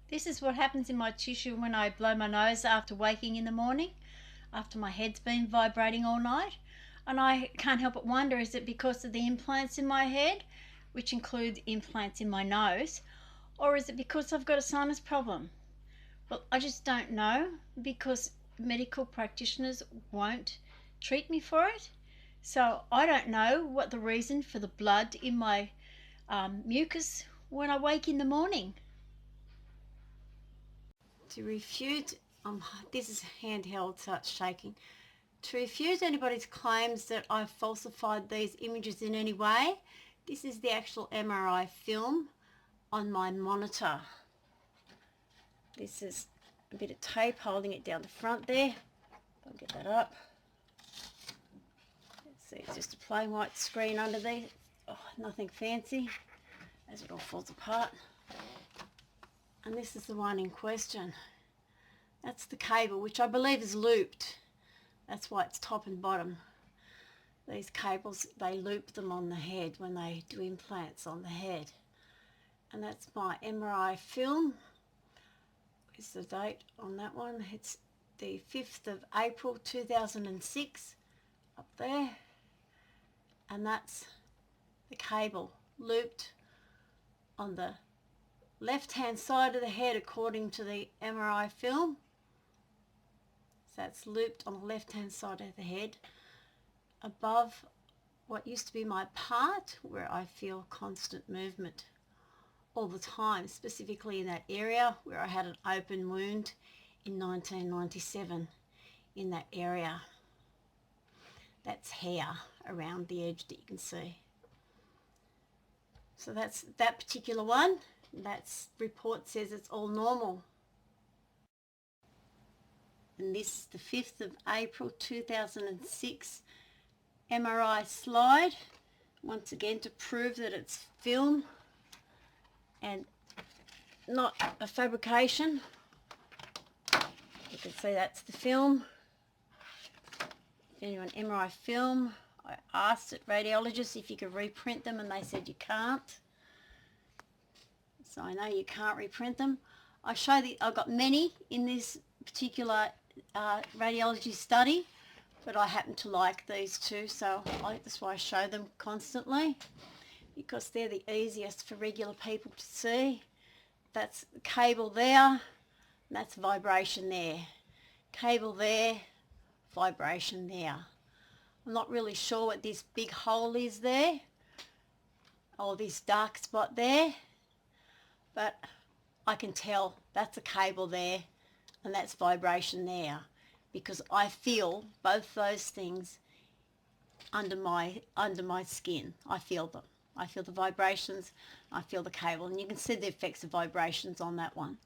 This is what happens in my tissue when I blow my nose after waking in the morning, after my head's been vibrating all night. And I can't help but wonder, is it because of the implants in my head, which include implants in my nose, or is it because I've got a sinus problem? Well, I just don't know, because medical practitioners won't treat me for it. So I don't know what the reason for the blood in my mucus when I wake in the morning. To refute, this is handheld, so it's shaking. To refute anybody's claims that I've falsified these images in any way, this is the actual MRI film on my monitor. This is a bit of tape holding it down the front there. I'll get that up. Let's see, it's just a plain white screen under there. Oh, nothing fancy, as it all falls apart. And this is the one in question. That's the cable, which I believe is looped. That's why it's top and bottom. These cables, they loop them on the head when they do implants on the head. And that's my MRI film. Where's the date on that one? It's the 5th of April 2006, up there. And that's the cable looped on the left-hand side of the head according to the MRI film. So that's looped on the left-hand side of the head above what used to be my part where I feel constant movement all the time, specifically in that area where I had an open wound in 1997 in that area. That's hair around the edge that you can see. So that's that particular one. That report says it's all normal. And this is the 5th of April 2006 MRI slide, once again to prove that it's film and not a fabrication. You can see that's the film. Anyone MRI film, I asked at radiologists if you could reprint them and they said you can't. So I know you can't reprint them. I've got many in this particular radiology study, but I happen to like these two, so that's why I show them constantly, because they're the easiest for regular people to see. That's the cable there, and that's vibration there. Cable there, vibration there. I'm not really sure what this big hole is there, or this dark spot there, but I can tell that's a cable there and that's vibration there, because I feel both those things under my skin. I feel them. I feel the vibrations, I feel the cable, and you can see the effects of vibrations on that one.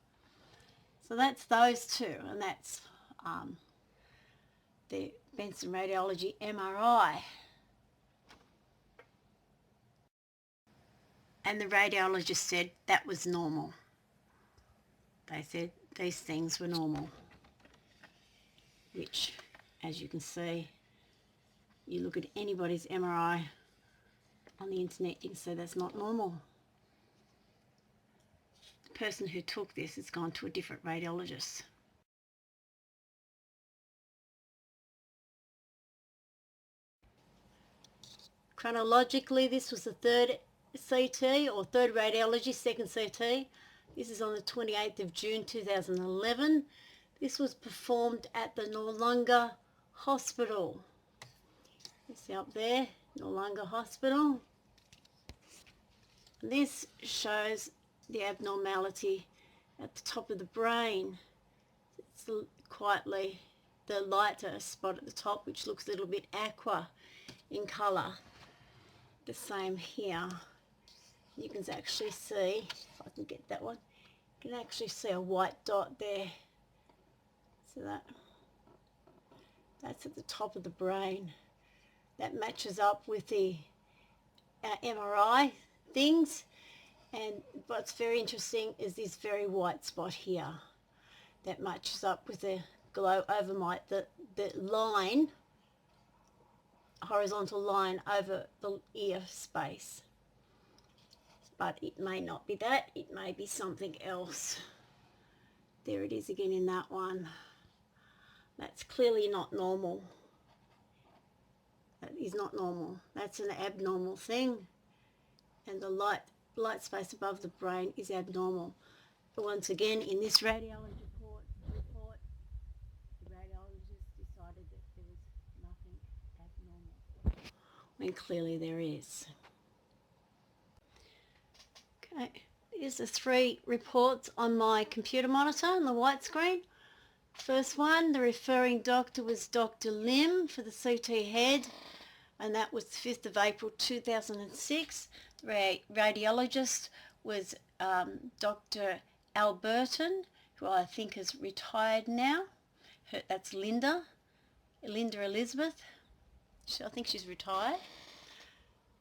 So that's those two, and that's the Benson Radiology MRI. And the radiologist said that was normal. They said these things were normal, which, as you can see, you look at anybody's MRI on the internet, you can see that's not normal. The person who took this has gone to a different radiologist. Chronologically, this was the third CT, or third radiology, second CT. This is on the 28th of June 2011. This was performed at the Noarlunga Hospital. You see up there, Noarlunga Hospital. This shows the abnormality at the top of the brain. It's quietly the lighter spot at the top, which looks a little bit aqua in colour. The same here. You can actually see, if I can get that one, you can actually see a white dot there. So that's at the top of the brain. That matches up with the MRI things. And what's very interesting is this very white spot here. That matches up with the glow over the line, horizontal line over the ear space. But it may not be that, it may be something else. There it is again in that one. That's clearly not normal. That is not normal. That's an abnormal thing. And the light space above the brain is abnormal. But once again, in this radiology report, the radiologist decided that there was nothing abnormal, when clearly there is. Okay, here's the 3 reports on my computer monitor on the white screen. First one, the referring doctor was Dr. Lim for the CT head, and that was 5th of April 2006. The radiologist was Dr. Alberton, who I think is retired now. That's Linda Elizabeth. I think she's retired.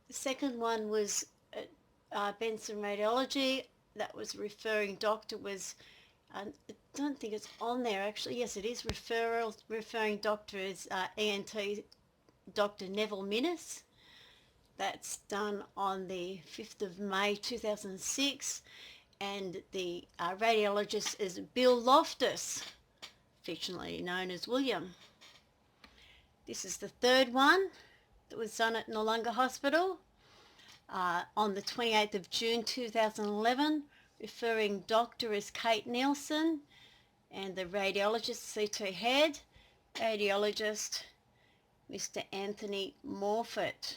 The second one was Benson Radiology. That was referring doctor was, I don't think it's on there actually. Yes, it is. Referring doctor is ENT Dr. Neville Minnis. That's done on the 5th of May 2006. And the radiologist is Bill Loftus, fictionally known as William. This is the third one that was done at Noarlunga Hospital on the 28th of June 2011. Referring doctor is Kate Nielsen, and the radiologist, CT head, radiologist Mr. Anthony Morfitt.